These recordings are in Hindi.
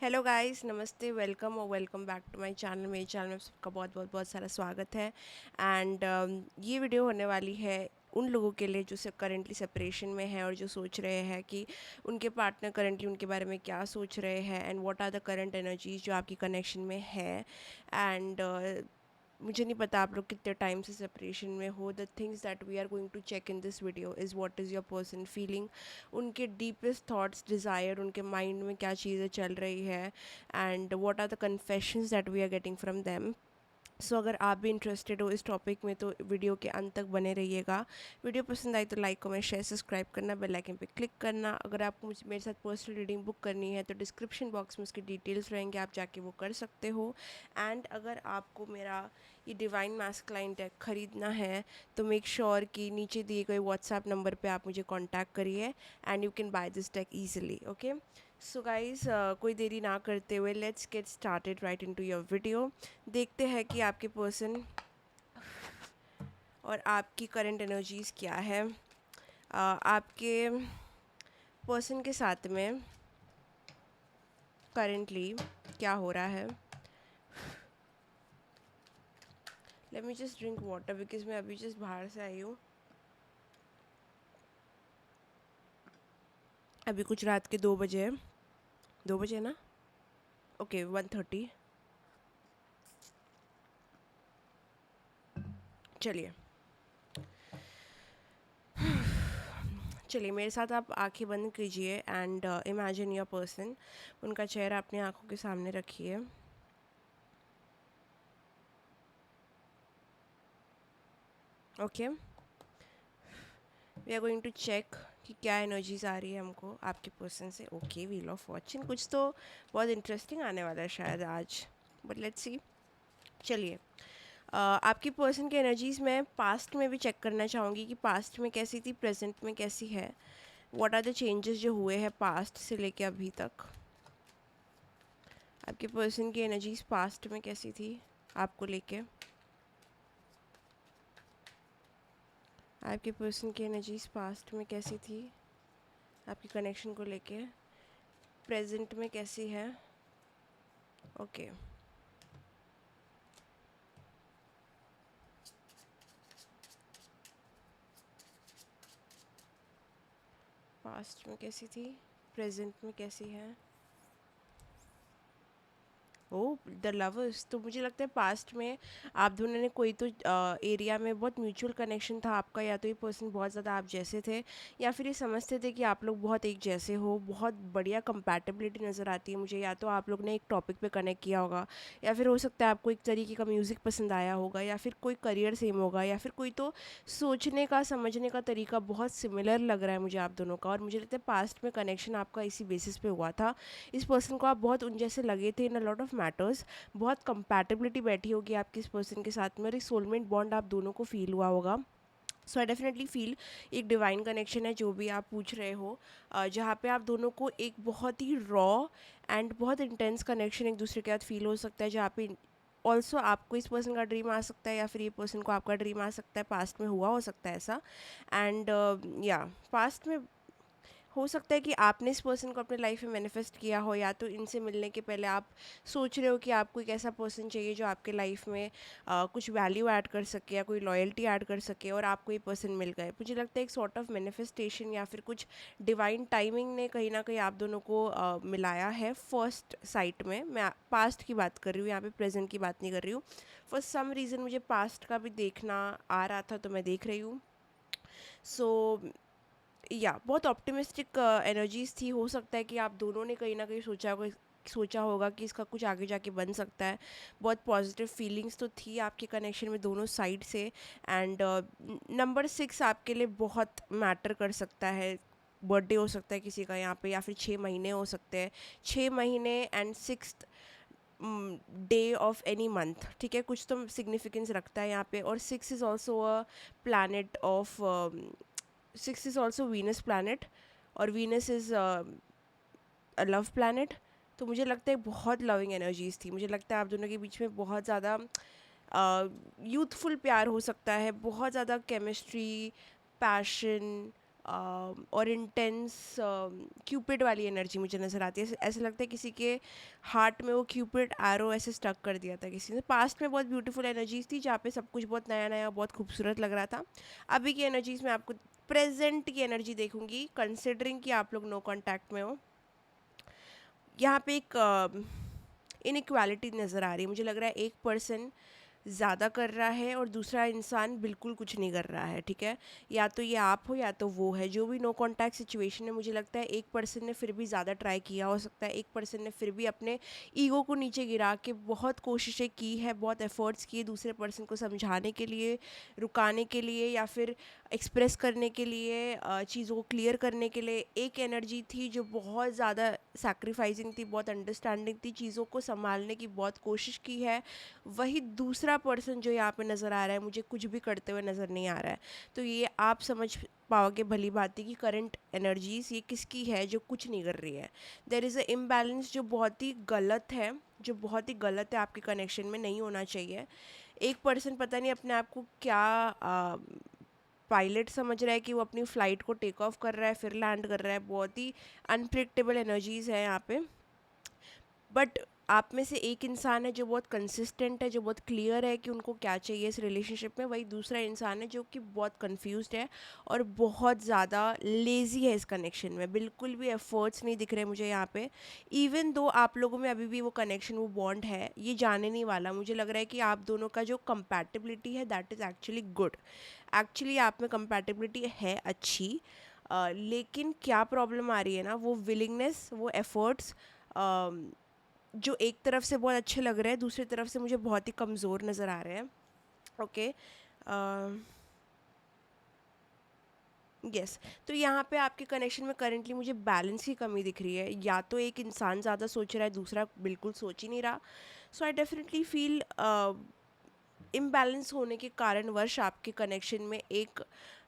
हेलो गाइस, नमस्ते, वेलकम और welcome back to my channel. मेरे चैनल में सबका बहुत बहुत बहुत सारा स्वागत है। एंड ये वीडियो होने वाली है उन लोगों के लिए जो से करेंटली सेपरेशन में है और जो सोच रहे हैं कि उनके पार्टनर करेंटली उनके बारे में क्या सोच रहे हैं and what are the current energies जो आपकी कनेक्शन में है। एंड मुझे नहीं पता आप लोग कितने टाइम से सेपरेशन में हो। The things that we are going to check in this video is what is your person feeling, उनके डीपेस्ट थॉट्स, डिज़ायर, उनके माइंड में क्या चीज़ें चल रही है and what are the confessions that we are getting from them. So अगर आप भी इंटरेस्टेड हो इस टॉपिक में तो वीडियो के अंत तक बने रहिएगा। वीडियो पसंद आई तो लाइक कमेंट शेयर सब्सक्राइब करना, बेल आइकन पे क्लिक करना। अगर आपको मेरे साथ पर्सनल रीडिंग बुक करनी है तो डिस्क्रिप्शन बॉक्स में उसकी डिटेल्स रहेंगे, आप जाके वो कर सकते हो। एंड अगर आपको मेरा ये डिवाइन मैस्कुलाइन डेक ख़रीदना है तो मेक श्योर कि नीचे दिए गए व्हाट्सएप नंबर पे आप मुझे कांटेक्ट करिए and you can by this deck easily. Okay, so guys कोई देरी ना करते हुए let's get started right into your video. देखते हैं कि आपके पर्सन और आपकी करंट एनर्जीज़ क्या है। आपके पर्सन के साथ में करेंटली क्या हो रहा है। Let me just drink water because मैं अभी जस्ट बाहर से आई हूँ। अभी कुछ रात के 2 बजे है। 2 बजे ना, ओके 1:30। चलिए चलिए मेरे साथ आप आंखें बंद कीजिए एंड इमेजिन योर पर्सन। उनका चेहरा अपने आंखों के सामने रखिए। Okay, we are going to check कि क्या एनर्जीज आ रही है हमको आपके पर्सन से। ओके, व्हील ऑफ फॉर्च्यून, कुछ तो बहुत इंटरेस्टिंग आने वाला है शायद आज, बट लेट्स सी। चलिए आपकी पर्सन की एनर्जीज मैं पास्ट में भी चेक करना चाहूँगी कि पास्ट में कैसी थी, प्रेजेंट में कैसी है, व्हाट आर द चेंजेस जो हुए हैं पास्ट से लेके अभी तक। आपके पर्सन की एनर्जीज पास्ट में कैसी थी आपको लेके। आपके पर्सन की एनर्जीज पास्ट में कैसी थी आपकी कनेक्शन को लेके, प्रेजेंट में कैसी है। ओके, पास्ट में कैसी थी, प्रेजेंट में कैसी है। ओ, द लवर्स। तो मुझे लगता है पास्ट में आप दोनों ने कोई तो एरिया में बहुत म्यूचुअल कनेक्शन था आपका, या तो ये पर्सन बहुत ज़्यादा आप जैसे थे या फिर ये समझते थे कि आप लोग बहुत एक जैसे हो। बहुत बढ़िया कंपैटिबिलिटी नज़र आती है मुझे। या तो आप लोग ने एक टॉपिक पे कनेक्ट किया होगा, या फिर हो सकता है आपको एक तरीके का म्यूज़िक पसंद आया होगा, या फिर कोई करियर सेम होगा, या फिर कोई तो सोचने का समझने का तरीका बहुत सिमिलर लग रहा है मुझे आप दोनों का। और मुझे लगता है पास्ट में कनेक्शन आपका इसी बेसिस पे हुआ था। इस पर्सन को आप बहुत उन जैसे लगे थे इन अ लॉट ऑफ मैटर्स। बहुत कंपैटिबिलिटी बैठी होगी आपकी इस पर्सन के साथ में, और एक सोलमेट बॉन्ड आप दोनों को फील हुआ होगा। सो आई डेफिनेटली फील एक डिवाइन कनेक्शन है जो भी आप पूछ रहे हो, जहाँ पे आप दोनों को एक बहुत ही रॉ एंड बहुत इंटेंस कनेक्शन एक दूसरे के साथ फील हो सकता है, जहाँ पे ऑल्सो आपको इस पर्सन का ड्रीम आ सकता है या फिर ये पर्सन को आपका ड्रीम आ सकता है। पास्ट में हुआ हो सकता है ऐसा। एंड या पास्ट में हो सकता है कि आपने इस पर्सन को अपने लाइफ में मैनिफेस्ट किया हो, या तो इनसे मिलने के पहले आप सोच रहे हो कि आपको एक ऐसा पर्सन चाहिए जो आपके लाइफ में कुछ वैल्यू ऐड कर सके या कोई लॉयल्टी ऐड कर सके, और आपको ये पर्सन मिल गए। मुझे लगता है एक सॉर्ट ऑफ मैनिफेस्टेशन या फिर कुछ डिवाइन टाइमिंग ने कहीं ना कहीं आप दोनों को मिलाया है फर्स्ट साइट में। मैं पास्ट की बात कर रही हूँ यहाँ पे, प्रेजेंट की बात नहीं कर रही हूँ। फॉर सम रीज़न मुझे पास्ट का भी देखना आ रहा था तो मैं देख रही हूँ। सो या बहुत ऑप्टिमिस्टिक एनर्जीज थी। हो सकता है कि आप दोनों ने कहीं ना कहीं सोचा होगा कि इसका कुछ आगे जाके बन सकता है। बहुत पॉजिटिव फीलिंग्स तो थी आपके कनेक्शन में दोनों साइड से। एंड नंबर 6 आपके लिए बहुत मैटर कर सकता है। बर्थडे हो सकता है किसी का यहाँ पे, या फिर 6 महीने हो सकते हैं। 6 महीने and 6th day of any month, ठीक है, कुछ तो सिग्निफिकेंस रखता है यहाँ पे। और 6 is also a planet of, 6 is also Venus planet, और Venus is a love planet. तो मुझे लगता है बहुत लविंग एनर्जीज थी। मुझे लगता है आप दोनों के बीच में बहुत ज़्यादा यूथफुल प्यार हो सकता है, बहुत ज़्यादा केमिस्ट्री, पैशन, और इंटेंस क्यूपिड वाली एनर्जी मुझे नज़र आती है। ऐसा लगता है किसी के हार्ट में वो क्यूपिड एरो ऐसे स्टक कर दिया था किसी ने। पास्ट में बहुत ब्यूटीफुल एनर्जीज थी जहाँ पे सब कुछ बहुत नया नया बहुत खूबसूरत लग रहा था। अभी की एनर्जीज में आपको प्रेजेंट की एनर्जी देखूंगी, कंसिडरिंग कि आप लोग नो कांटेक्ट में हो। यहाँ पे एक इनइक्वालिटी नज़र आ रही है। मुझे लग रहा है एक पर्सन ज़्यादा कर रहा है और दूसरा इंसान बिल्कुल कुछ नहीं कर रहा है, ठीक है। या तो ये आप हो या तो वो है। जो भी नो कांटेक्ट सिचुएशन है, मुझे लगता है एक पर्सन ने फिर भी ज़्यादा ट्राई किया हो सकता है, एक पर्सन ने फिर भी अपने ईगो को नीचे गिरा के बहुत कोशिशें की है, बहुत एफर्ट्स किए दूसरे पर्सन को समझाने के लिए, रुकाने के लिए, या फिर एक्सप्रेस करने के लिए, चीज़ों को क्लियर करने के लिए। एक एनर्जी थी जो बहुत ज़्यादा सैक्रिफाइसिंग थी, बहुत अंडरस्टैंडिंग थी, चीज़ों को संभालने की बहुत कोशिश की है। वही दूसरा पर्सन जो यहाँ पे नज़र आ रहा है, मुझे कुछ भी करते हुए नज़र नहीं आ रहा है। तो ये आप समझ पाओगे भली बात कि करंट एनर्जीज ये किसकी है जो कुछ नहीं कर रही है। देयर इज़ अ इम्बैलेंस जो बहुत ही गलत है, जो बहुत ही गलत है, आपके कनेक्शन में नहीं होना चाहिए। एक पर्सन पता नहीं अपने आप को क्या पायलट समझ रहा है कि वो अपनी फ़्लाइट को टेक ऑफ कर रहा है फिर लैंड कर रहा है। बहुत ही अनप्रिडिक्टेबल एनर्जीज़ है यहाँ पे। बट आप में से एक इंसान है जो बहुत कंसिस्टेंट है, जो बहुत क्लियर है कि उनको क्या चाहिए इस रिलेशनशिप में। वही दूसरा इंसान है जो कि बहुत कंफ्यूज्ड है और बहुत ज़्यादा लेज़ी है इस कनेक्शन में। बिल्कुल भी एफर्ट्स नहीं दिख रहे मुझे यहाँ पे। इवन दो आप लोगों में अभी भी वो कनेक्शन, वो बॉन्ड है, ये जाने नहीं वाला। मुझे लग रहा है कि आप दोनों का जो कंपैटिबिलिटी है that is actually good. Actually आप में कंपैटिबिलिटी है अच्छी, लेकिन क्या प्रॉब्लम आ रही है ना, वो विलिंगनेस, वो एफर्ट्स जो एक तरफ से बहुत अच्छे लग रहे हैं, दूसरी तरफ से मुझे बहुत ही कमज़ोर नज़र आ रहे हैं। Okay, yes. तो यहाँ पे आपके कनेक्शन में करेंटली मुझे बैलेंस की कमी दिख रही है। या तो एक इंसान ज़्यादा सोच रहा है, दूसरा बिल्कुल सोच ही नहीं रहा। सो आई डेफिनेटली फील इम्बैलेंस होने के कारणवश आपके कनेक्शन में एक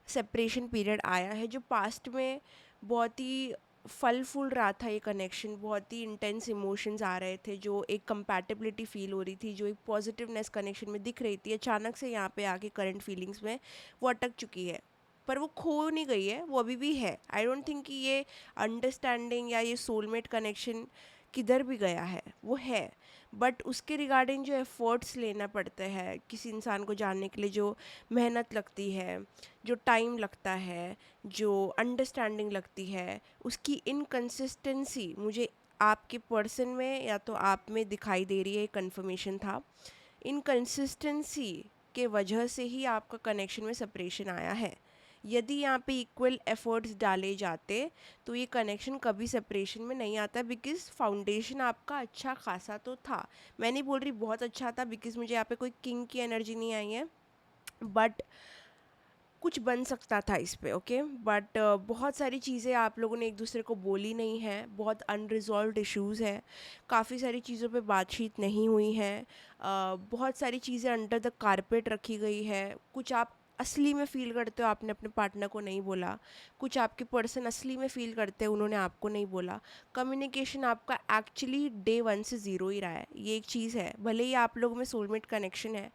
सेपरेशन पीरियड आया है, जो पास्ट में बहुत ही फल फूल रहा था। ये कनेक्शन बहुत ही इंटेंस इमोशंस आ रहे थे, जो एक कंपैटिबिलिटी फील हो रही थी, जो एक पॉजिटिवनेस कनेक्शन में दिख रही थी। अचानक से यहाँ पे आके करंट फीलिंग्स में वो अटक चुकी है। पर वो खो नहीं गई है, वो अभी भी है। आई डोंट थिंक कि ये अंडरस्टैंडिंग या ये सोलमेट कनेक्शन किधर भी गया है, वो है। बट उसके रिगार्डिंग जो एफर्ट्स लेना पड़ते हैं किसी इंसान को जानने के लिए, जो मेहनत लगती है, जो टाइम लगता है, जो अंडरस्टैंडिंग लगती है, उसकी इनकंसिस्टेंसी मुझे आपके पर्सन में या तो आप में दिखाई दे रही है। कंफर्मेशन था, इनकंसिस्टेंसी के वजह से ही आपका कनेक्शन में सेपरेशन आया है। यदि यहाँ पे इक्वल एफर्ट्स डाले जाते तो ये कनेक्शन कभी सेपरेशन में नहीं आता, बिकॉज फाउंडेशन आपका अच्छा खासा तो था। मैं नहीं बोल रही बहुत अच्छा था, बिकॉज मुझे यहाँ पे कोई किंग की एनर्जी नहीं आई है, बट कुछ बन सकता था इस पे। ओके, बट बहुत सारी चीज़ें आप लोगों ने एक दूसरे को बोली नहीं है, बहुत अनरिजॉल्व्ड इश्यूज़ है, काफ़ी सारी चीज़ों पे बातचीत नहीं हुई है, बहुत सारी चीज़ें अंडर द कारपेट रखी गई है। कुछ आप असली में फ़ील करते हो, आपने अपने पार्टनर को नहीं बोला। कुछ आपके पर्सन असली में फ़ील करते हैं, उन्होंने आपको नहीं बोला। कम्युनिकेशन आपका एक्चुअली डे वन से ज़ीरो ही रहा है। ये एक चीज़ है, भले ही आप लोगों में सोलमेट कनेक्शन है,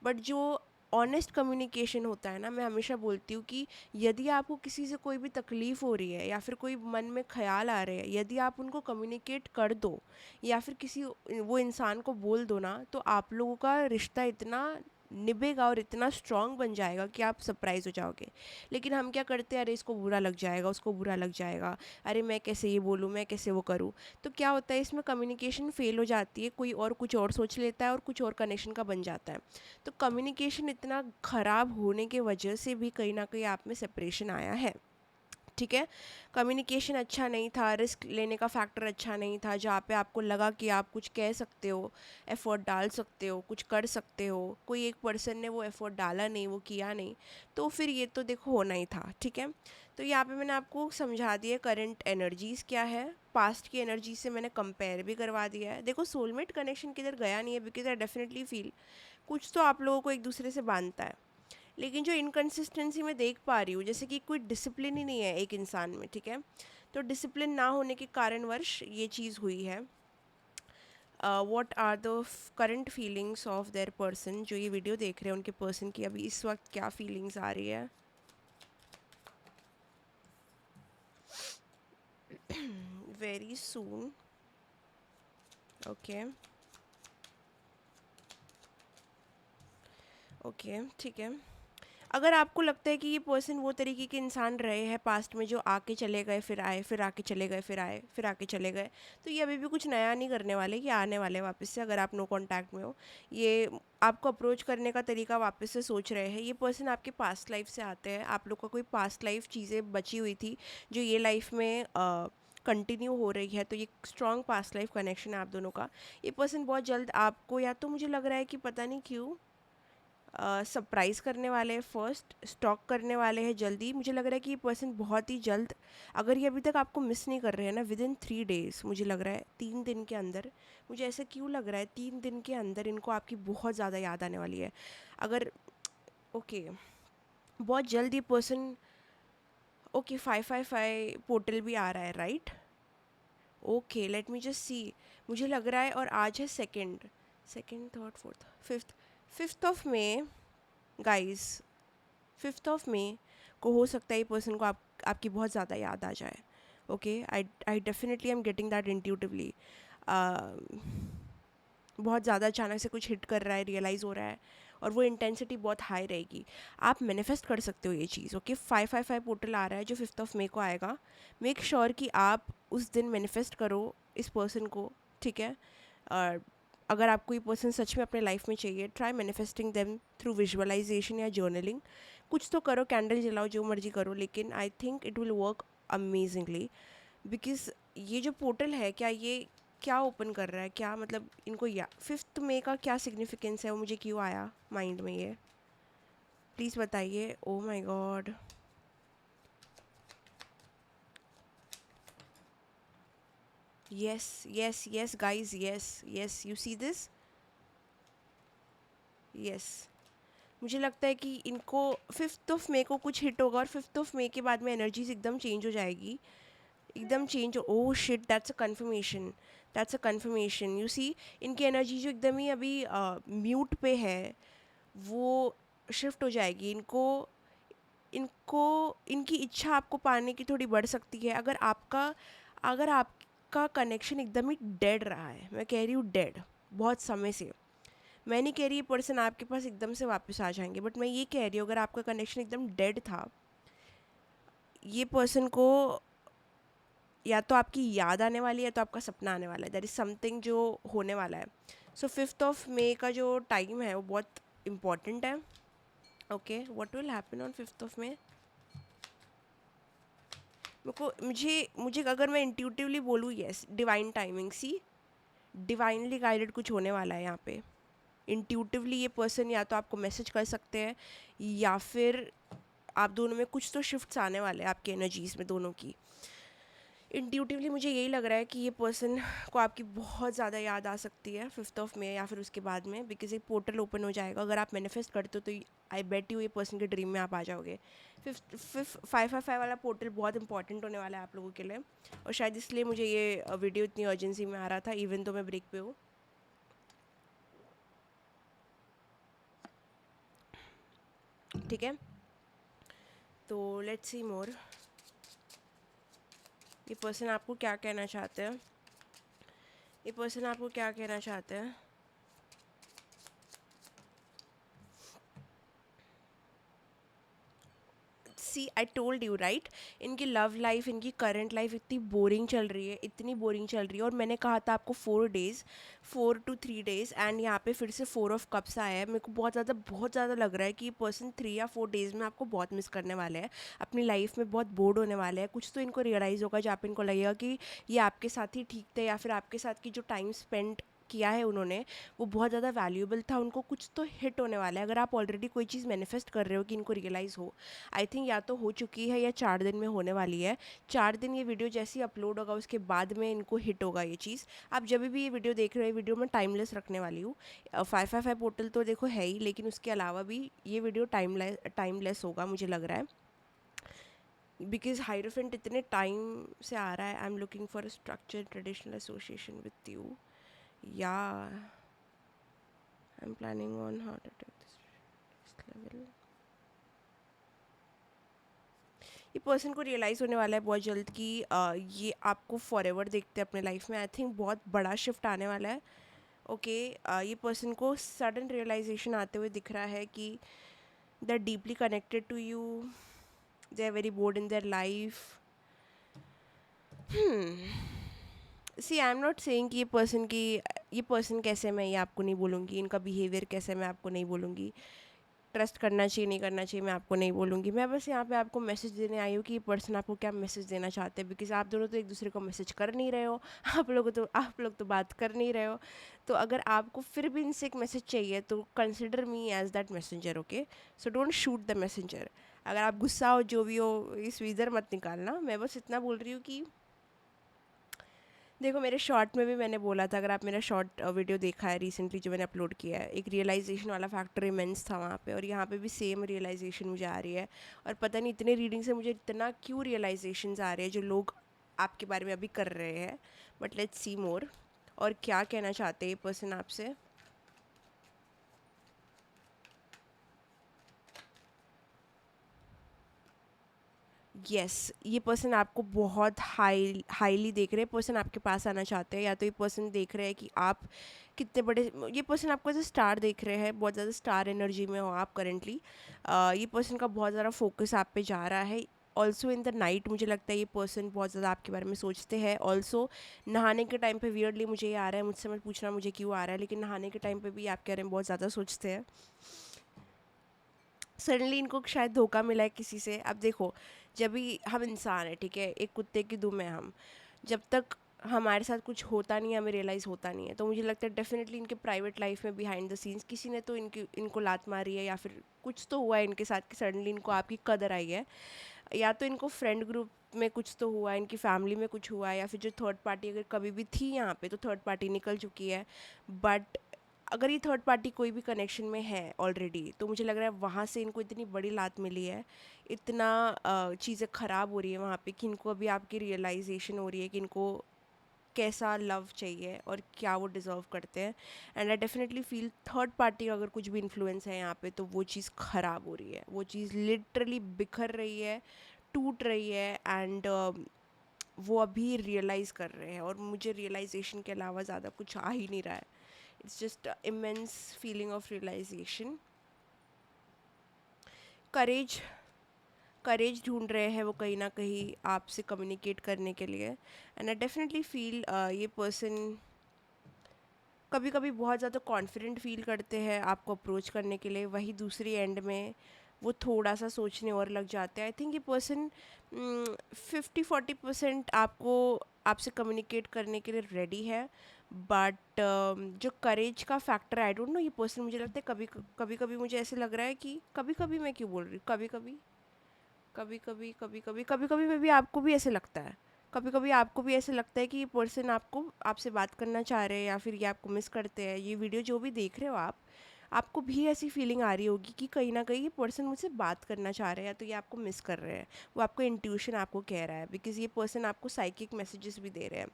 बट जो ऑनेस्ट कम्युनिकेशन होता है ना, मैं हमेशा बोलती हूँ कि यदि आपको किसी से कोई भी तकलीफ़ हो रही है या फिर कोई मन में ख्याल आ रहे हैं, यदि आप उनको कम्युनिकेट कर दो या फिर किसी वो इंसान को बोल दो ना, तो आप लोगों का रिश्ता इतना निभेगा और इतना स्ट्रांग बन जाएगा कि आप सरप्राइज हो जाओगे। लेकिन हम क्या करते हैं, अरे इसको बुरा लग जाएगा, उसको बुरा लग जाएगा, अरे मैं कैसे ये बोलूँ, मैं कैसे वो करूँ। तो क्या होता है, इसमें कम्युनिकेशन फेल हो जाती है, कोई और कुछ और सोच लेता है और कुछ और कनेक्शन का बन जाता है। तो कम्युनिकेशन इतना ख़राब होने के वजह से भी कहीं ना कहीं आप में सेपरेशन आया है, ठीक है। कम्युनिकेशन अच्छा नहीं था, रिस्क लेने का फैक्टर अच्छा नहीं था, जहाँ पे आपको लगा कि आप कुछ कह सकते हो, एफ़र्ट डाल सकते हो, कुछ कर सकते हो, कोई एक पर्सन ने वो एफ़र्ट डाला नहीं, वो किया नहीं, तो फिर ये तो देखो होना ही था, ठीक है। तो यहाँ पे मैंने आपको समझा दिया करंट एनर्जीज़ क्या है, पास्ट की एनर्जी से मैंने कंपेयर भी करवा दिया है। देखो सोलमेट कनेक्शन किधर गया नहीं है, बिकॉज आई डेफिनेटली फील कुछ तो आप लोगों को एक दूसरे से बांधता है। लेकिन जो इनकन्सिस्टेंसी मैं देख पा रही हूँ, जैसे कि कोई डिसिप्लिन ही नहीं है एक इंसान में, ठीक है। तो डिसिप्लिन ना होने के कारणवश ये चीज़ हुई है। What are the current feelings of their person, जो ये वीडियो देख रहे हैं उनके पर्सन की अभी इस वक्त क्या फीलिंग्स आ रही है। Very soon. ओके। ओके, ठीक है। अगर आपको लगता है कि ये पर्सन वो तरीके के इंसान रहे हैं पास्ट में जो आके चले गए फिर आए, फिर आके चले गए, फिर आए, फिर आके चले गए, तो ये अभी भी कुछ नया नहीं करने वाले, ये आने वाले हैं वापस से। अगर आप नो कांटेक्ट में हो, ये आपको अप्रोच करने का तरीका वापस से सोच रहे हैं। ये पर्सन आपके पास्ट लाइफ से आते हैं, आप लोग का कोई पास्ट लाइफ चीज़ें बची हुई थी जो ये लाइफ में कंटिन्यू हो रही है, तो ये स्ट्रॉन्ग पास्ट लाइफ कनेक्शन है आप दोनों का। ये पर्सन बहुत जल्द आपको, या तो मुझे लग रहा है कि पता नहीं क्यों, सरप्राइज़ करने वाले हैं, फर्स्ट स्टॉक करने वाले हैं जल्दी। मुझे लग रहा है कि ये पर्सन बहुत ही जल्द, अगर ये अभी तक आपको मिस नहीं कर रहे हैं ना, विद इन 3 डेज़, मुझे लग रहा है 3 दिन के अंदर, मुझे ऐसा क्यों लग रहा है 3 दिन के अंदर इनको आपकी बहुत ज़्यादा याद आने वाली है। अगर, ओके, बहुत जल्द ये पर्सन, ओके, 555 पोर्टल भी आ रहा है, right? Okay, let me just see. मुझे लग रहा है, और आज है second, second, third, fourth, fifth, 5 guys, 5 को हो सकता है ये पर्सन को आपकी बहुत ज़्यादा याद आ जाए। Okay, I definitely am getting that intuitively. बहुत ज़्यादा अचानक से कुछ हिट कर रहा है, रियलाइज़ हो रहा है, और वो इंटेंसिटी बहुत हाई रहेगी। आप मैनिफेस्ट कर सकते हो ये चीज़। ओके, 555 पोर्टल आ रहा है जो 5 मई को आएगा। मेक श्योर कि आप उस दिन मैनिफेस्ट करो इस पर्सन को, ठीक है? और अगर आपको ये पर्सन सच में अपने लाइफ में चाहिए, try manifesting them through visualisation या जर्नलिंग। कुछ तो करो, कैंडल जलाओ, जो मर्जी करो, लेकिन I think it will work amazingly. Because ये जो पोर्टल है, क्या ये क्या ओपन कर रहा है, क्या मतलब इनको, या 5 मई का क्या सिग्निफिकेंस है, वो मुझे क्यों आया माइंड में ये, प्लीज़ बताइए। Oh my God, yes, yes, yes guys, yes, yes, you see this, yes. मुझे लगता है कि इनको 5 मई को कुछ हिट होगा, और 5 मई के बाद में एनर्जीज एकदम चेंज हो जाएगी, एकदम change. Oh shit, that's a confirmation, that's a confirmation. You see, इनकी एनर्जी जो एकदम ही अभी म्यूट पे है, वो शिफ्ट हो जाएगी। इनको इनको इनकी इच्छा आपको पाने की थोड़ी बढ़ सकती है। अगर आपका कनेक्शन एकदम ही डेड रहा है, मैं कह रही हूँ डेड, बहुत समय से, मैं नहीं कह रही ये पर्सन आपके पास एकदम से वापस आ जाएंगे, बट मैं ये कह रही हूँ अगर आपका कनेक्शन एकदम डेड था, ये पर्सन को या तो आपकी याद आने वाली है, या तो आपका सपना आने वाला है। दैट इज़ समथिंग जो होने वाला है। सो 5 मई का जो टाइम है वो बहुत इम्पॉर्टेंट है। Okay, what will happen on 5 मई? मुझे मुझे अगर मैं इंट्यूटिवली बोलूँ, यस, डिवाइन टाइमिंग, सी, डिवाइनली गाइडेड कुछ होने वाला है यहाँ पे। इंट्यूटिवली ये पर्सन या तो आपको मैसेज कर सकते हैं, या फिर आप दोनों में कुछ तो शिफ्ट्स आने वाले हैं आपकी एनर्जीज में दोनों की। इंट्यूटिवली मुझे यही लग रहा है कि ये पर्सन को आपकी बहुत ज़्यादा याद आ सकती है 5 मई या फिर उसके बाद में, बिकॉज एक पोर्टल ओपन हो जाएगा। अगर आप मैनिफेस्ट करते हो तो आई बेट यू ये पर्सन के ड्रीम में आप आ जाओगे। 555 वाला पोर्टल बहुत इंपॉर्टेंट होने वाला है आप लोगों के लिए, और शायद इसलिए मुझे ये वीडियो इतनी अर्जेंसी में आ रहा था, इवन तो मैं ब्रेक पे हूँ। ठीक है, तो लेट्स सी मोर, ये पर्सन आपको क्या कहना चाहते हैं, ये पर्सन आपको क्या कहना चाहते हैं। सी, आई टोल्ड यू राइट, इनकी लव लाइफ, इनकी करंट लाइफ इतनी बोरिंग चल रही है, इतनी बोरिंग चल रही है। और मैंने कहा था आपको 4 डेज़, 4 to 3 days, एंड यहाँ पे फिर से 4 of Cups आया है। मेरे को बहुत ज़्यादा लग रहा है कि ये पर्सन 3 या 4 डेज़ में आपको बहुत मिस करने वाले हैं, अपनी लाइफ में बहुत बोर्ड होने वाले हैं। कुछ तो इनको रियलाइज़ होगा जहाँ पे इनको लगेगा कि ये आपके साथ ही ठीक थे, या फिर आपके साथ की जो टाइम स्पेंड किया है उन्होंने, वो बहुत ज़्यादा वैल्यूएबल था। उनको कुछ तो हिट होने वाला है। अगर आप ऑलरेडी कोई चीज़ मैनिफेस्ट कर रहे हो कि इनको रियलाइज़ हो, आई थिंक या तो हो चुकी है या 4 दिन में होने वाली है। 4 दिन ये वीडियो जैसे ही अपलोड होगा उसके बाद में इनको हिट होगा ये चीज़। आप जब भी ये वीडियो देख रहे हो, वीडियो में टाइमलेस रखने वाली हूँ। 555 पोर्टल तो देखो है ही, लेकिन उसके अलावा भी ये वीडियो टाइमलेस होगा मुझे लग रहा है, बिकॉज हाइरोफेंट इतने टाइम से आ रहा है। I am looking for a structure traditional association with you, या I am planning on how to take this level. ये पर्सन को रियलाइज़ होने वाला है बहुत जल्द कि ये आपको फॉरएवर देखते हैं अपने लाइफ में। आई थिंक बहुत बड़ा शिफ्ट आने वाला है। ओके, ये पर्सन को सडन रियलाइजेशन आते हुए दिख रहा है कि they are deeply connected to you, they are very bored in their life. See I am not saying कि ये पर्सन कैसे, मैं ये आपको नहीं बोलूँगी, इनका बिहेवियर कैसे मैं आपको नहीं बोलूँगी, ट्रस्ट करना चाहिए नहीं करना चाहिए मैं आपको नहीं बोलूँगी। मैं बस यहाँ पे आपको मैसेज देने आई हूँ कि ये पर्सन आपको क्या मैसेज देना चाहते हैं, बिकॉज आप दोनों तो एक दूसरे को मैसेज कर नहीं रहे हो, आप लोग तो बात कर नहीं रहे हो। तो अगर आपको फिर भी इनसे एक मैसेज चाहिए तो consider me as that messenger. Okay, so don't shoot the messenger. अगर आप गुस्सा हो जो भी हो, इस इधर मत निकालना। मैं बस इतना बोल रही हूँ कि देखो, मेरे शॉर्ट में भी मैंने बोला था, अगर आप मेरा शॉर्ट वीडियो देखा है रिसेंटली जो मैंने अपलोड किया है, एक रियलाइजेशन वाला फैक्टर इमेंस था वहाँ पे, और यहाँ पे भी सेम रियलाइजेशन मुझे आ रही है। और पता नहीं इतने रीडिंग से मुझे इतना क्यों रियलाइजेशंस आ रहे हैं जो लोग आपके बारे में अभी कर रहे हैं। बट लेट्स सी मोर, और क्या कहना चाहते हैं ये पर्सन आपसे। यस, ये पर्सन आपको बहुत हाईली देख रहे हैं। पर्सन आपके पास आना चाहते हैं, या तो ये पर्सन देख रहे हैं कि आप कितने बड़े, ये पर्सन आपको ऐसे स्टार देख रहे हैं, बहुत ज़्यादा स्टार एनर्जी में हो आप करेंटली। ये पर्सन का बहुत ज़्यादा फोकस आप पे जा रहा है। ऑल्सो इन द नाइट मुझे लगता है ये पर्सन बहुत ज़्यादा आपके बारे में सोचते हैं। ऑल्सो नहाने के टाइम पे वियर्डली मुझे ये आ रहा है, मुझसे मत पूछना मुझे क्यों आ रहा है, लेकिन नहाने के टाइम पे भी आपके बारे में बहुत ज़्यादा सोचते हैं। सडनली इनको शायद धोखा मिला है किसी से। अब देखो, जब भी हम इंसान है, ठीक है, एक कुत्ते की दुम है हम, जब तक हमारे साथ कुछ होता नहीं है हमें रियलाइज़ होता नहीं है। तो मुझे लगता है डेफिनेटली इनके प्राइवेट लाइफ में बिहाइंड द सीन्स किसी ने तो इनको लात मारी है, या फिर कुछ तो हुआ है इनके साथ कि सडनली इनको आपकी कदर आई है। या तो इनको फ्रेंड ग्रुप में कुछ तो हुआ है, इनकी फैमिली में कुछ हुआ है, या फिर जो थर्ड पार्टी अगर कभी भी थी यहाँ पे तो थर्ड पार्टी निकल चुकी है। बट अगर ये थर्ड पार्टी कोई भी कनेक्शन में है ऑलरेडी, तो मुझे लग रहा है वहाँ से इनको इतनी बड़ी लात मिली है, इतना चीज़ें ख़राब हो रही है वहाँ पे, कि इनको अभी आपकी रियलाइजेशन हो रही है कि इनको कैसा लव चाहिए और क्या वो डिज़र्व करते हैं। And I definitely feel third party अगर कुछ भी इन्फ्लुएंस है यहाँ पे तो वो चीज़ ख़राब हो रही है, वो चीज़ लिटरली बिखर रही है, टूट रही है। एंड वो अभी रियलाइज़ कर रहे हैं, और मुझे रियलाइजेशन के अलावा ज़्यादा कुछ आ ही नहीं रहा है। It's just immense feeling of realisation. Courage courage ढूंढ रहे हैं वो कहीं ना कहीं आपसे कम्युनिकेट करने के लिए। एंड आई डेफिनेटली फील ये पर्सन कभी कभी बहुत ज़्यादा कॉन्फिडेंट फील करते हैं आपको अप्रोच करने के लिए, वही दूसरी एंड में वो थोड़ा सा सोचने और लग जाते हैं। आई थिंक ये पर्सन 50-40% आपसे कम्युनिकेट करने के लिए रेडी है। बट जो करेज का फैक्टर आई डोंट नो, ये पर्सन मुझे लगता है कभी कभी मुझे ऐसे लग रहा है कि कभी कभी मैं क्यों बोल रही हूँ, कभी कभी में भी आपको भी ऐसे लगता है, कभी कभी आपको भी ऐसे लगता है कि ये पर्सन आपसे बात करना चाह रहे हैं, या फिर ये आपको मिस करते हैं। ये वीडियो जो भी देख रहे हो आपको भी ऐसी फीलिंग आ रही होगी कि कहीं ना कहीं ये पर्सन मुझसे बात करना चाह रहे हैं, या तो ये आपको मिस कर रहे हैं। वो आपको इंट्यूशन आपको कह रहा है, बिकॉज ये पर्सन आपको साइकिक मैसेजेस भी दे रहे हैं।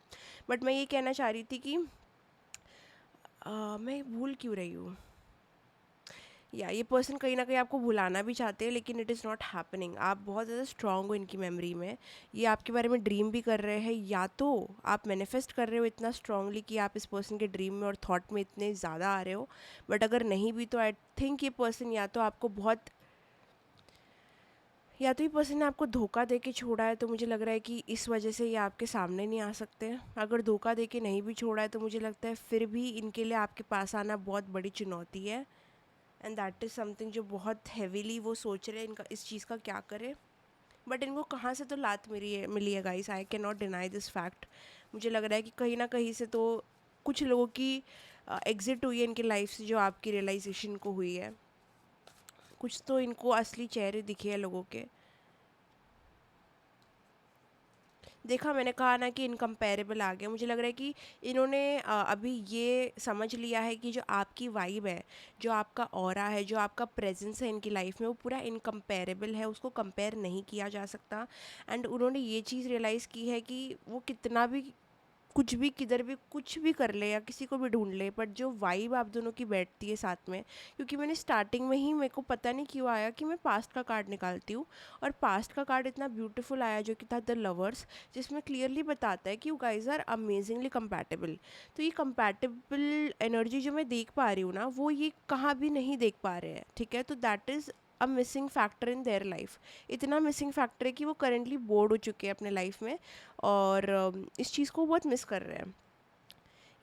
बट मैं ये कहना चाह रही थी कि मैं भूल क्यों रही हूँ, या ये पर्सन कहीं ना कहीं आपको भुलाना भी चाहते हैं, लेकिन इट इज़ नॉट हैपनिंग। आप बहुत ज़्यादा स्ट्रांग हो इनकी मेमोरी में, ये आपके बारे में ड्रीम भी कर रहे हैं, या तो आप मैनिफेस्ट कर रहे हो इतना स्ट्रांगली कि आप इस पर्सन के ड्रीम में और थॉट में इतने ज़्यादा आ रहे हो। बट अगर नहीं भी तो आई थिंक ये पर्सन या तो ये पर्सन ने आपको धोखा दे के छोड़ा है, तो मुझे लग रहा है कि इस वजह से ये आपके सामने नहीं आ सकते। अगर धोखा दे के नहीं भी छोड़ा है तो मुझे लगता है फिर भी इनके लिए आपके पास आना बहुत बड़ी चुनौती है। एंड दैट इज़ समथिंग जो बहुत हैवीली वो सोच रहे हैं इनका, इस चीज़ का क्या करें। बट इनको कहाँ से तो लात मिली है guys, I can not deny this fact. मुझे लग रहा है कि कहीं ना कहीं से तो कुछ लोगों की एग्ज़िट हुई है इनकी लाइफ से, जो आपकी रियलाइजेशन को हुई है। कुछ तो इनको असली चेहरे दिखे हैं लोगों के। देखा, मैंने कहा ना कि इनकम्पेरेबल आ गया। मुझे लग रहा है कि इन्होंने अभी ये समझ लिया है कि जो आपकी वाइब है, जो आपका ऑरा है, जो आपका प्रेजेंस है इनकी लाइफ में, वो पूरा इनकम्पेरेबल है, उसको कंपेयर नहीं किया जा सकता। एंड उन्होंने ये चीज़ रियलाइज़ की है कि वो कितना भी कुछ भी किधर भी कुछ भी कर ले या किसी को भी ढूंढ ले, बट जो वाइब आप दोनों की बैठती है साथ में, क्योंकि मैंने स्टार्टिंग में ही, मेरे को पता नहीं क्यों आया कि मैं पास्ट का कार्ड निकालती हूँ, और पास्ट का कार्ड इतना ब्यूटीफुल आया जो कि था द लवर्स, जिसमें क्लियरली बताता है कि you guys are amazingly compatible. तो ये कंपैटिबल एनर्जी जो मैं देख पा रही हूँ ना, वो ये कहाँ भी नहीं देख पा रहे हैं, ठीक है। तो that is a missing factor in their life. इतना मिसिंग फैक्टर है कि वो करेंटली बोर्ड हो चुके हैं अपने लाइफ में, और इस चीज़ को बहुत मिस कर रहे हैं।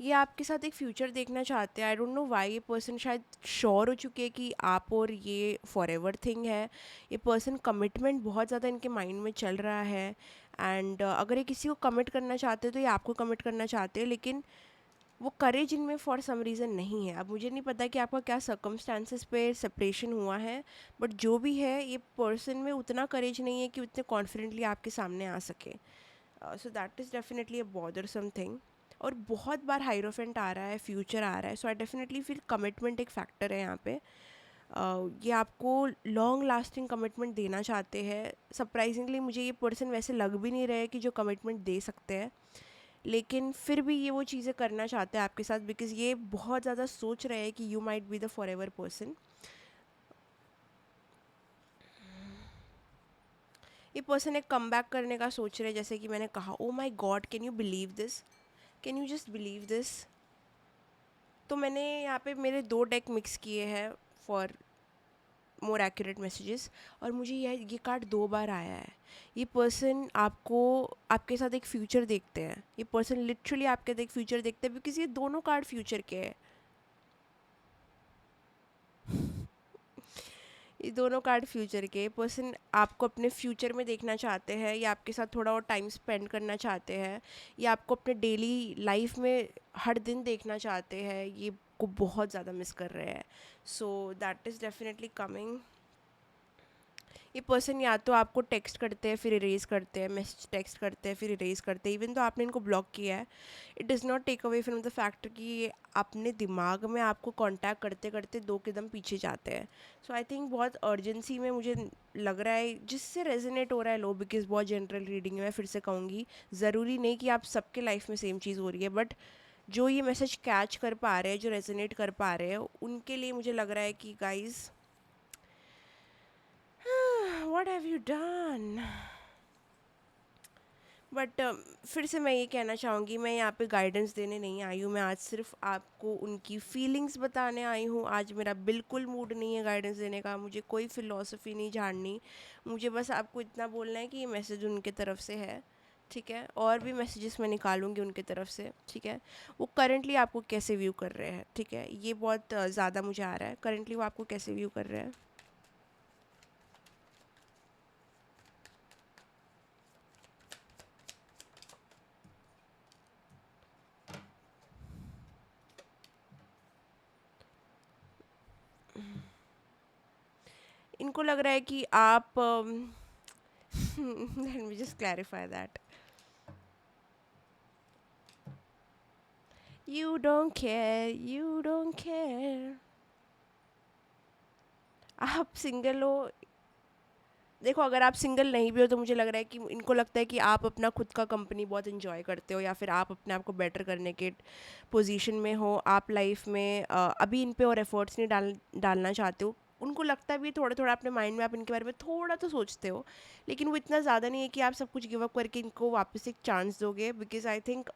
ये आपके साथ एक फ्यूचर देखना चाहते हैं, आई डोंट नो वाई। ये पर्सन शायद श्योर हो चुके हैं कि आप और ये फॉर एवर थिंग है। ये पर्सन कमिटमेंट बहुत ज़्यादा इनके माइंड में चल रहा है, एंड अगर ये किसी को कमिट करना चाहते हैं तो ये आपको कमिट करना चाहते हैं, लेकिन वो करेज इनमें फॉर सम रीज़न नहीं है। अब मुझे नहीं पता कि आपका क्या सर्कमस्टांसिस पे सेपरेशन हुआ है, बट जो भी है, ये पर्सन में उतना करेज नहीं है कि उतने कॉन्फिडेंटली आपके सामने आ सके। सो that is definitely a bothersome thing. और बहुत बार हाइरोफेंट आ रहा है, फ्यूचर आ रहा है, सो आई डेफिनेटली फील कमिटमेंट एक फैक्टर है यहाँ पे। ये आपको लॉन्ग लास्टिंग कमिटमेंट देना चाहते हैं। सरप्राइजिंगली मुझे ये पर्सन वैसे लग भी नहीं रहे हैं कि जो कमिटमेंट दे सकते हैं, लेकिन फिर भी ये वो चीज़ें करना चाहते हैं आपके साथ, बिकॉज ये बहुत ज़्यादा सोच रहे हैं कि you might be the for ever person. ये पर्सन एक कम बैक करने का सोच रहे हैं, जैसे कि मैंने कहा, oh my god, can you believe this, can you just believe this. तो मैंने यहाँ पे मेरे 2 डेक मिक्स किए हैं फॉर मोर एक्यूरेट मैसेजेस, और मुझे ये कार्ड 2 बार आया है। ये पर्सन आपको, आपके साथ एक फ्यूचर देखते हैं। ये पर्सन लिटरली आपके साथ एक फ्यूचर देखते हैं, बिकॉज ये दोनों कार्ड फ्यूचर के हैं। ये दोनों कार्ड फ्यूचर के। पर्सन आपको अपने फ्यूचर में देखना चाहते हैं, या आपके साथ थोड़ा और टाइम स्पेंड करना चाहते हैं, या आपको अपने डेली लाइफ में हर दिन देखना चाहते हैं। ये को बहुत ज़्यादा मिस कर रहे हैं, सो दैट इज़ डेफिनेटली कमिंग। ये पर्सन या तो आपको टेक्स्ट करते हैं फिर इरेज करते हैं, मैसेज टेक्स्ट करते हैं फिर इरेज करते हैं, इवन तो आपने इनको ब्लॉक किया है। It does not take away from the fact कि ये अपने दिमाग में आपको कांटेक्ट करते करते 2 कदम पीछे जाते हैं। सो आई थिंक बहुत अर्जेंसी में मुझे लग रहा है, जिससे रेजोनेट हो रहा है लो, बिकॉज बहुत जनरल रीडिंग है, मैं फिर से कहूँगी, ज़रूरी नहीं कि आप सबके लाइफ में सेम चीज़ हो रही है, बट जो ये मैसेज कैच कर पा रहे हैं, जो रेजोनेट कर पा रहे हैं, उनके लिए मुझे लग रहा है कि guys, what have you done? But फिर से मैं ये कहना चाहूँगी, मैं यहाँ पे गाइडेंस देने नहीं आई हूँ, मैं आज सिर्फ आपको उनकी फीलिंग्स बताने आई हूँ। आज मेरा बिल्कुल मूड नहीं है गाइडेंस देने का, मुझे कोई फ़िलॉसफी नहीं जाननी। मुझे बस आपको इतना बोलना है कि ये मैसेज उनके तरफ से है, ठीक है। और भी मैसेजेस मैं निकालूंगी उनके तरफ से, ठीक है। वो करंटली आपको कैसे व्यू कर रहे हैं, ठीक है, ये बहुत ज़्यादा मुझे आ रहा है, करंटली वो आपको कैसे व्यू कर रहे हैं। इनको लग रहा है कि आप let me just clarify that. You don't care, you don't care. आप सिंगल हो, देखो अगर आप सिंगल नहीं भी हो तो मुझे लग रहा है कि इनको लगता है कि आप अपना खुद का कंपनी बहुत इन्जॉय करते हो, या फिर आप अपने आप को बेटर करने के पोजीशन में हो, आप लाइफ में अभी इन पे और एफर्ट्स नहीं डालना चाहते हो। उनको लगता भी है थोड़ा थोड़ा अपने माइंड में आप इनके बारे में थोड़ा तो सोचते हो, लेकिन वो इतना ज़्यादा नहीं है कि आप सब कुछ गिव अप करके इनको वापस एक चांस दोगे, बिकॉज आई थिंक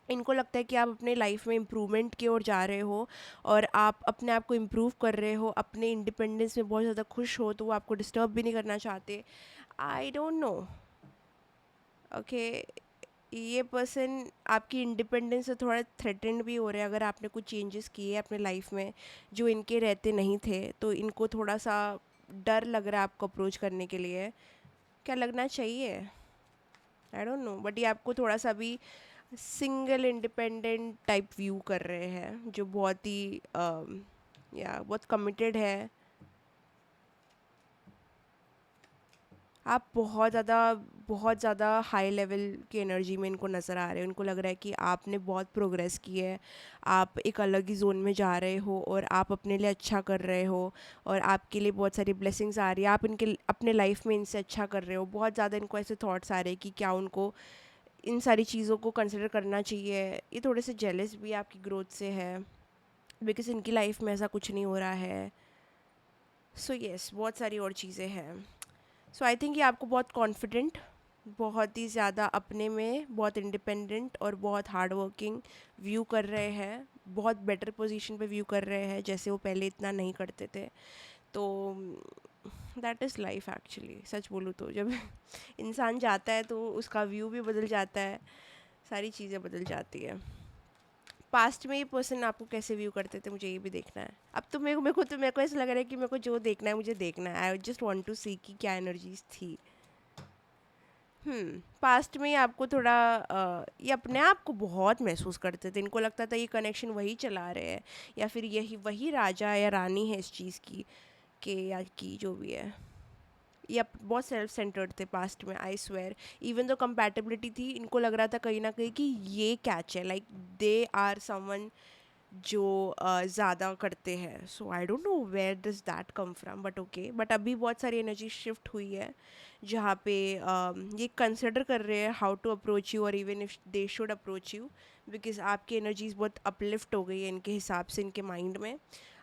इनको लगता है कि आप अपने लाइफ में इम्प्रूवमेंट की ओर जा रहे हो, और आप अपने आप को इम्प्रूव कर रहे हो, अपने इंडिपेंडेंस में बहुत ज़्यादा खुश हो, तो वो आपको डिस्टर्ब भी नहीं करना चाहते। आई डोंट नो, ओके। ये पर्सन आपकी इंडिपेंडेंस से थोड़ा थ्रेटेंड भी हो रहे हैं, अगर आपने कुछ चेंजेस किए अपने लाइफ में जो इनके रहते नहीं थे, तो इनको थोड़ा सा डर लग रहा है आपको अप्रोच करने के लिए। क्या लगना चाहिए, आई डोंट नो, बट ये आपको थोड़ा सा भी सिंगल इंडिपेंडेंट टाइप व्यू कर रहे हैं, जो बहुत ही या बहुत कमिटेड है। आप बहुत ज़्यादा हाई लेवल की एनर्जी में इनको नज़र आ रहे हो। इनको लग रहा है कि आपने बहुत प्रोग्रेस की है, आप एक अलग ही जोन में जा रहे हो, और आप अपने लिए अच्छा कर रहे हो, और आपके लिए बहुत सारी ब्लेसिंग्स आ रही है, आप इनके अपने लाइफ में इनसे अच्छा कर रहे हो। बहुत ज़्यादा इनको ऐसे थॉट्स आ रहे हैं कि क्या उनको इन सारी चीज़ों को कंसिडर करना चाहिए। ये थोड़े से जेलस भी आपकी ग्रोथ से है, बिकॉज इनकी लाइफ में ऐसा कुछ नहीं हो रहा है। सो यस, बहुत सारी और चीज़ें हैं। सो आई थिंक ये आपको बहुत कॉन्फिडेंट, बहुत ही ज़्यादा अपने में बहुत इंडिपेंडेंट और बहुत हार्ड वर्किंग व्यू कर रहे हैं, बहुत बेटर पोजीशन पे व्यू कर रहे हैं, जैसे वो पहले इतना नहीं करते थे। तो दैट इज़ लाइफ एक्चुअली। सच बोलूँ तो जब इंसान जाता है तो उसका व्यू भी बदल जाता है, सारी चीज़ें बदल जाती है। पास्ट में ये पर्सन आपको कैसे व्यू करते थे, मुझे ये भी देखना है। अब तो मेरे को ऐसा लग रहा है कि मेरे को जो देखना है मुझे देखना है। आई जस्ट वांट टू सी कि क्या एनर्जीज थी। पास्ट में ये आपको थोड़ा ये अपने आप को बहुत महसूस करते थे। इनको लगता था ये कनेक्शन वही चला रहे हैं, या फिर यही वही राजा या रानी है इस चीज़ की, के या की जो भी है। ये बहुत सेल्फ सेंटर्ड थे पास्ट में, आई स्वेयर। इवन तो कंपैटिबिलिटी थी, इनको लग रहा था कहीं ना कहीं कि ये कैच है, लाइक दे आर समवन जो ज़्यादा करते हैं। So I don't know where does that come from, but okay. But अभी बहुत सारी एनर्जी शिफ्ट हुई है, जहाँ पे ये कंसिडर कर रहे हैं हाउ टू अप्रोच यू, और even if they should approach you, because आपकी एनर्जीज बहुत अपलिफ्ट हो गई है इनके हिसाब से, इनके माइंड में।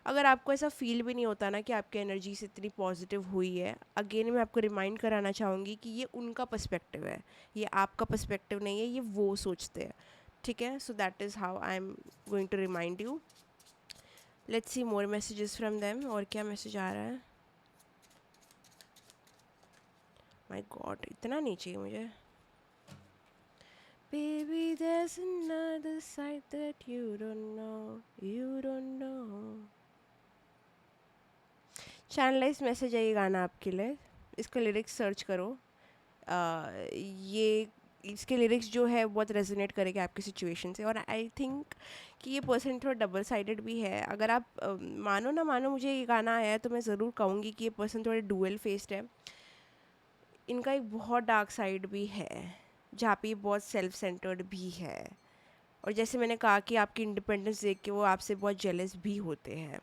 अगर आपको ऐसा फील भी नहीं होता ना कि आपकी एनर्जी से इतनी पॉजिटिव हुई है, अगेन मैं आपको रिमाइंड कराना चाहूँगी कि ये उनका पर्सपेक्टिव है, ये आपका पर्सपेक्टिव नहीं है, ये वो सोचते हैं। ठीक है, so that is how I am going to remind you. Let's see more messages from them, और क्या मैसेज आ रहा है। माय गॉड, इतना नहीं चाहिए मुझे। Baby, there's another side that you don't know, you don't know. Channelise message है ये गाना आपके लिए, इसका लिरिक्स सर्च करो। ये इसके लिरिक्स जो है बहुत रेजोनेट करेंगे आपकी सिचुएशन से, और आई थिंक कि ये पर्सन थोड़ा डबल साइडेड भी है। अगर आप मानो ना मानो, मुझे ये गाना आया है तो मैं ज़रूर कहूँगी कि ये पर्सन थोड़े डुअल फेस्ड है। इनका एक बहुत डार्क साइड भी है, जहाँ पे ये बहुत सेल्फ सेंटर्ड भी है, और जैसे मैंने कहा कि आपकी इंडिपेंडेंस देख के वो आपसे बहुत जेलस भी होते हैं।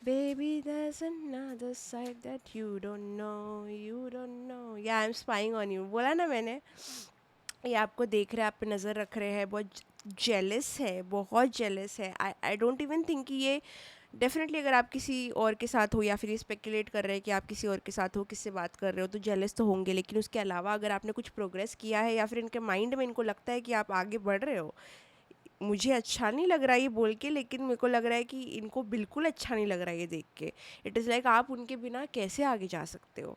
Baby, there's another side that you don't know, you don't know. Yeah, I'm spying on you. बोला ना मैंने, ये आपको देख रहे हैं, आप पे नज़र रख रहे हैं, बहुत जेलस है, बहुत जेलस है। आई डोंट इवन थिंक कि ये डेफिनेटली, अगर आप किसी और के साथ हो, या फिर ये स्पेकुलेट कर रहे हैं कि आप किसी और के साथ हो, किससे बात कर रहे हो, तो जेलस तो होंगे। लेकिन उसके अलावा अगर आपने कुछ प्रोग्रेस किया है, या फिर इनके माइंड में इनको लगता है कि आप आगे बढ़ रहे हो, मुझे अच्छा नहीं लग रहा है ये बोल के, लेकिन मेरे को लग रहा है कि इनको बिल्कुल अच्छा नहीं लग रहा है ये देख के। इट इज़ लाइक आप उनके बिना कैसे आगे जा सकते हो।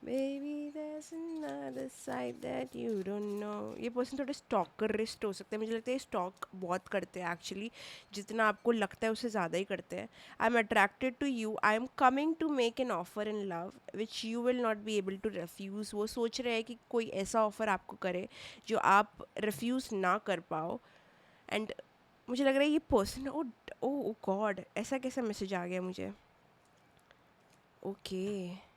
Baby, there's another side that you don't know. ये पर्सन थोड़े स्टॉकरिस्ट हो सकते हैं, मुझे लगता है स्टॉक बहुत करते हैं एक्चुअली, जितना आपको लगता है उससे ज़्यादा ही करते हैं। I am attracted to you, I am coming to make an offer in love which you will not be able to refuse. वो सोच रहे हैं कि कोई ऐसा ऑफ़र आपको करे जो आप रिफ्यूज़ ना कर पाओ। एंड मुझे लग रहा है ये पर्सन, ओ ओ गॉड, ऐसा कैसा मैसेज आ गया मुझे। ओके,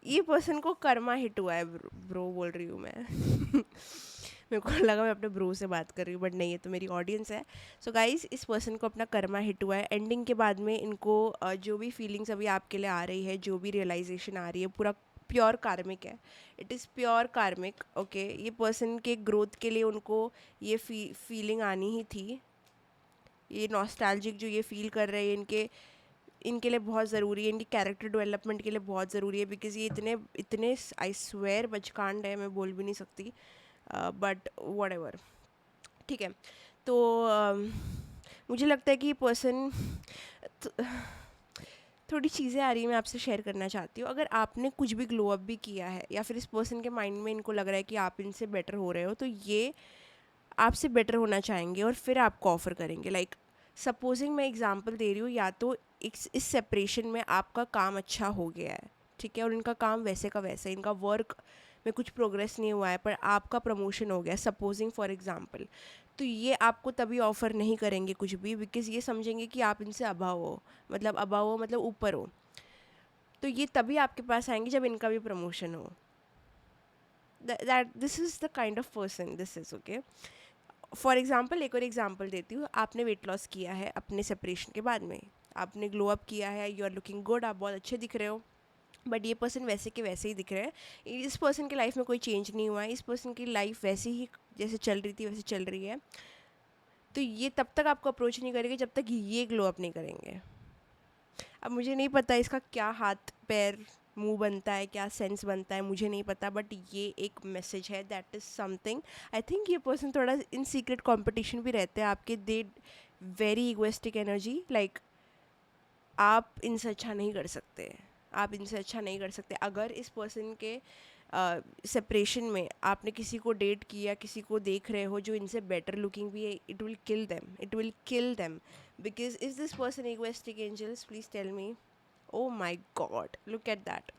ये पर्सन को कर्मा हिट हुआ है, ब्रो बोल रही हूँ मैं। मेरे को लगा मैं अपने ब्रो से बात कर रही हूँ, बट नहीं, ये तो मेरी ऑडियंस है। सो गाइस, इस पर्सन को अपना कर्मा हिट हुआ है। एंडिंग के बाद में इनको जो भी फीलिंग्स अभी आपके लिए आ रही है, जो भी रियलाइजेशन आ रही है, पूरा प्योर कार्मिक है। इट इज़ प्योर कार्मिक। ओके, ये पर्सन के ग्रोथ के लिए उनको ये फीलिंग आनी ही थी। ये नॉस्टैल्जिक जो ये फील कर रहे हैं, इनके लिए बहुत ज़रूरी है, इनकी कैरेक्टर डेवलपमेंट के लिए बहुत ज़रूरी है। बिकॉज़ ये इतने इतने आई स्वेयर बचकांड है, मैं बोल भी नहीं सकती, बट व्हाटएवर। ठीक है, तो मुझे लगता है कि ये पर्सन, थोड़ी चीज़ें आ रही हैं, मैं आपसे शेयर करना चाहती हूँ। अगर आपने कुछ भी ग्लो अप भी किया है, या फिर इस पर्सन के माइंड में इनको लग रहा है कि आप इनसे बेटर हो रहे हो, तो ये आपसे बेटर होना चाहेंगे और फिर आपको ऑफ़र करेंगे। लाइक सपोजिंग मैं एग्जांपल दे रही हूँ, या तो इस सेपरेशन में आपका काम अच्छा हो गया है, ठीक है, और इनका काम वैसे का वैसे, इनका वर्क में कुछ प्रोग्रेस नहीं हुआ है, पर आपका प्रमोशन हो गया, सपोजिंग फॉर एग्जांपल, तो ये आपको तभी ऑफ़र नहीं करेंगे कुछ भी, बिकॉज़ ये समझेंगे कि आप इनसे अभाव हो, मतलब ऊपर हो। तो ये तभी आपके पास आएंगे जब इनका भी प्रमोशन हो। That this is the kind of person this is. Okay, for example, एक और एग्जाम्पल देती हूँ। आपने वेट लॉस किया है अपने सेपरेशन के बाद में, आपने ग्लो अप किया है, यू आर लुकिंग गुड, आप बहुत अच्छे दिख रहे हो, बट ये पर्सन वैसे के वैसे ही दिख रहे हैं, इस पर्सन की लाइफ में कोई चेंज नहीं हुआ है, इस पर्सन की लाइफ वैसे ही जैसे चल रही थी वैसे चल रही है। तो ये तब तक आपको अप्रोच नहीं करेंगे जब तक ये ग्लो अप नहीं करेंगे। अब मुझे नहीं पता इसका क्या हाथ पैर मुंह बनता है, क्या सेंस बनता है, मुझे नहीं पता, बट ये एक मैसेज है, that is something. I think ये पर्सन थोड़ा इन सीक्रेट कंपटीशन भी रहते हैं आपके, they very egoistic energy, like आप इनसे अच्छा नहीं कर सकते, आप इनसे अच्छा नहीं कर सकते। अगर इस पर्सन के सेपरेशन में आपने किसी को डेट किया, किसी को देख रहे हो जो इनसे बेटर लुकिंग भी है, it will kill them, it will kill them. Because is this person egoistic angels, please tell me. Oh my god, look at that,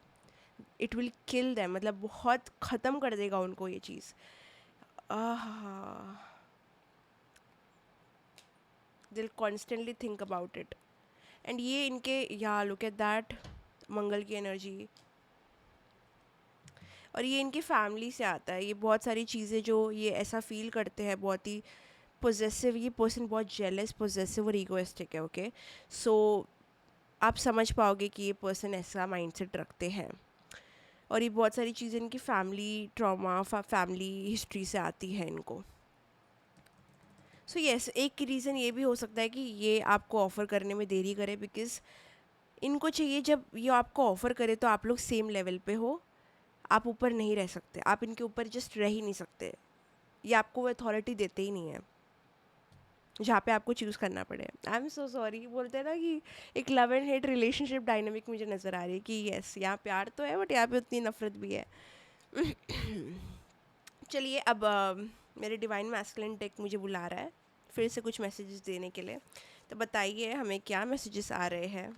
it will kill them, मतलब बहुत ख़त्म कर देगा उनको ये चीज़। They'll constantly think about it. And ये इनके, या लुक एट दैट, मंगल की एनर्जी, और ये इनकी फैमिली से आता है, ये बहुत सारी चीज़ें जो ये ऐसा फील करते हैं, बहुत ही पोजेसिव, ये पर्सन बहुत जेलस, पोजेसिव और ईगोइस्टिक है। ओके, सो आप समझ पाओगे कि ये पर्सन ऐसा माइंडसेट रखते हैं, और ये बहुत सारी चीज़ें इनकी फैमिली ट्रॉमा, फैमिली हिस्ट्री से आती है इनको। सो यस, एक रीज़न ये भी हो सकता है कि ये आपको ऑफ़र करने में देरी करे, बिकॉज इनको चाहिए जब ये आपको ऑफ़र करे तो आप लोग सेम लेवल पे हो, आप ऊपर नहीं रह सकते, आप इनके ऊपर जस्ट रह ही नहीं सकते, ये आपको वो अथॉरिटी देते ही नहीं है जहाँ पे आपको चूज़ करना पड़े। आई एम सो सॉरी, बोलते हैं ना कि एक love and hate relationship dynamic मुझे नज़र आ रही है कि यस, यहाँ प्यार तो है बट यहाँ पे उतनी नफरत भी है। चलिए अब मेरे डिवाइन मैस्कुलिन टेक मुझे बुला रहा है फिर से कुछ मैसेजेस देने के लिए, तो बताइए हमें क्या मैसेजेस आ रहे हैं।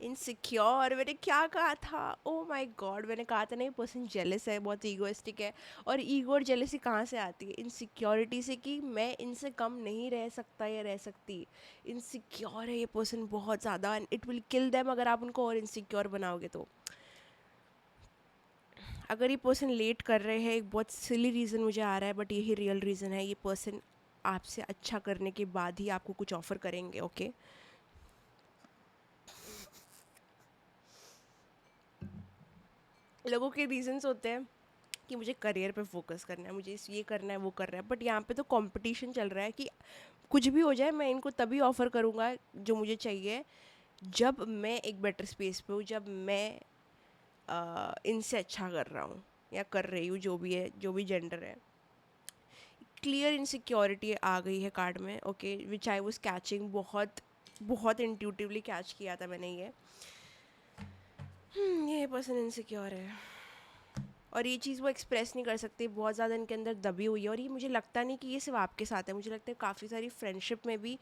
इनसिक्योर, मैंने क्या कहा था, ओ माय गॉड, मैंने कहा था ना ये पर्सन जेलस है, बहुत ईगोइस्टिक है। और ईगो और जेलसी कहाँ से आती है? इनसिक्योरिटी से, कि मैं इनसे कम नहीं रह सकता या रह सकती। इनसिक्योर है ये पर्सन बहुत ज़्यादा, and it will kill them अगर आप उनको और इनसिक्योर बनाओगे तो। अगर ये पर्सन लेट कर रहे हैं, एक बहुत सिली रीज़न मुझे आ रहा है बट यही रियल रीज़न है, ये पर्सन आपसे अच्छा करने के बाद ही आपको कुछ ऑफ़र करेंगे। ओके, लोगों के रीजंस होते हैं कि मुझे करियर पे फोकस करना है, मुझे ये करना है वो कर रहा है, बट यहाँ पे तो कंपटीशन चल रहा है कि कुछ भी हो जाए मैं इनको तभी ऑफ़र करूँगा जो मुझे चाहिए जब मैं एक बेटर स्पेस पे हूँ, जब मैं इनसे अच्छा कर रहा हूँ या कर रही हूँ, जो भी है, जो भी जेंडर है। क्लियर इनसिक्योरिटी आ गई है कार्ड में। Okay, which I was catching, बहुत बहुत इंट्यूटिवली कैच किया था मैंने ये पर्सन इनसिक्योर है और ये चीज़ वो एक्सप्रेस नहीं कर सकती, बहुत ज़्यादा इनके अंदर दबी हुई है। और ये मुझे लगता नहीं कि ये सिर्फ आपके साथ है, मुझे लगता है काफ़ी सारी फ्रेंडशिप में भी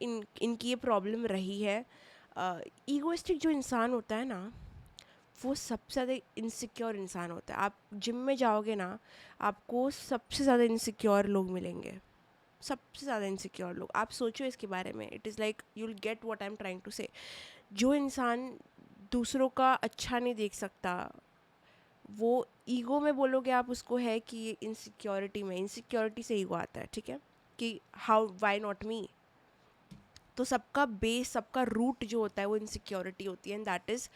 इनकी ये प्रॉब्लम रही है। ईगोइस्टिक जो इंसान होता है ना, वो सबसे ज़्यादा इनसिक्योर इंसान होता है। आप जिम में जाओगे ना, आपको सबसे ज़्यादा इनसिक्योर लोग मिलेंगे, सबसे ज़्यादा इनसिक्योर लोग। आप सोचो इसके बारे में, it is like you will get what I am trying to say. जो इंसान दूसरों का अच्छा नहीं देख सकता, वो ईगो में बोलोगे आप उसको है कि ये इनसिक्योरिटी में, इनसिक्योरिटी से ईगो आता है, ठीक है, कि हाउ वाई नॉट मी। तो सबका बेस, सबका रूट जो होता है वो इनसिक्योरिटी होती है, एंड दैट इज़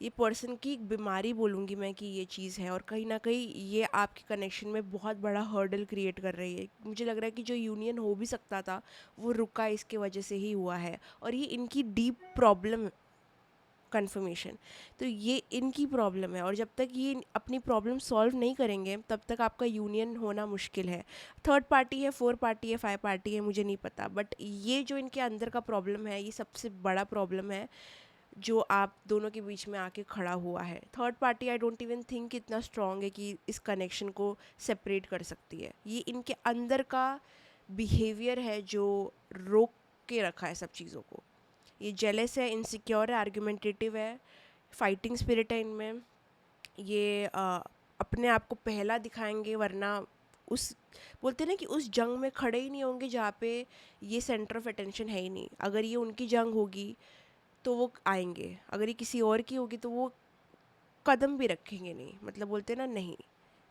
ये पर्सन की एक बीमारी बोलूँगी मैं कि ये चीज़ है। और कहीं ना कहीं ये आपके कनेक्शन में बहुत बड़ा हर्डल क्रिएट कर रही है। मुझे लग रहा है कि जो यूनियन हो भी सकता था वो रुका इसके वजह से ही हुआ है, और ये इनकी डीप प्रॉब्लम, कन्फर्मेशन। तो ये इनकी प्रॉब्लम है, और जब तक ये अपनी प्रॉब्लम सॉल्व नहीं करेंगे तब तक आपका यूनियन होना मुश्किल है। थर्ड पार्टी है, फोर पार्टी है, फाइव पार्टी है, मुझे नहीं पता, बट ये जो इनके अंदर का प्रॉब्लम है, ये सबसे बड़ा प्रॉब्लम है जो आप दोनों के बीच में आके खड़ा हुआ है। Third party I don't even think इतना स्ट्रॉन्ग है कि इस कनेक्शन को सेपरेट कर सकती है। ये इनके अंदर का बिहेवियर है जो रोक के रखा है सब चीज़ों को। ये जेलस है, इनसिक्योर है, आर्गुमेंटेटिव है, फाइटिंग स्पिरिट है इनमें। ये अपने आप को पहला दिखाएंगे, वरना उस, बोलते हैं ना कि उस जंग में खड़े ही नहीं होंगे जहाँ पे ये सेंटर ऑफ अटेंशन है ही नहीं। अगर ये उनकी जंग होगी तो वो आएंगे, अगर ये किसी और की होगी तो वो कदम भी रखेंगे नहीं, मतलब बोलते हैं ना, नहीं,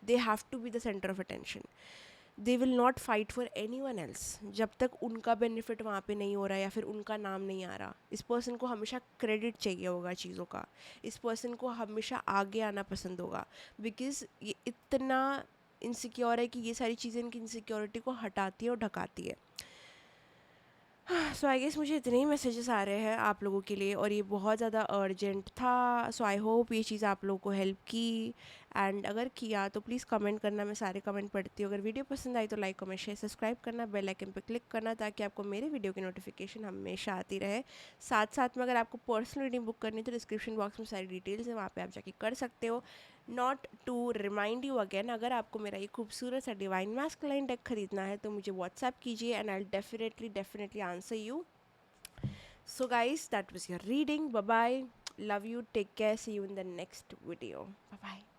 they have to be the centre of attention. They will not fight for anyone else जब तक उनका बेनिफिट वहाँ पे नहीं हो रहा है या फिर उनका नाम नहीं आ रहा। इस पर्सन को हमेशा क्रेडिट चाहिए होगा चीज़ों का, इस पर्सन को हमेशा आगे आना पसंद होगा, बिकॉज ये इतना इनसिक्योर है कि ये सारी चीज़ें इनकी इनसिक्योरिटी को हटाती है और ढकाती है। सो आई गेस मुझे इतने ही मैसेजेस आ रहे हैं आप लोगों के लिए और ये बहुत ज़्यादा अर्जेंट था। सो आई होप ये चीज़ आप लोगों को हेल्प की, एंड अगर किया तो प्लीज़ कमेंट करना, मैं सारे कमेंट पढ़ती हूँ। अगर वीडियो पसंद आई तो लाइक कमेंट शेयर सब्सक्राइब करना, बेल आइकन पे क्लिक करना ताकि आपको मेरे वीडियो की नोटिफिकेशन हमेशा आती रहे। साथ साथ में अगर आपको पर्सनल रीडिंग बुक करनी है तो डिस्क्रिप्शन बॉक्स में सारी डिटेल्स है, वहाँ पे आप जाके कर सकते हो। Not to remind you again, अगर आपको मेरा ये खूबसूरत सा डिवाइन मैस्कुलाइन डेक खरीदना है तो मुझे व्हाट्सएप कीजिए and I definitely answer you. So guys, that was your reading. Bye bye. Love you. Take care. See you in the next video. Bye bye.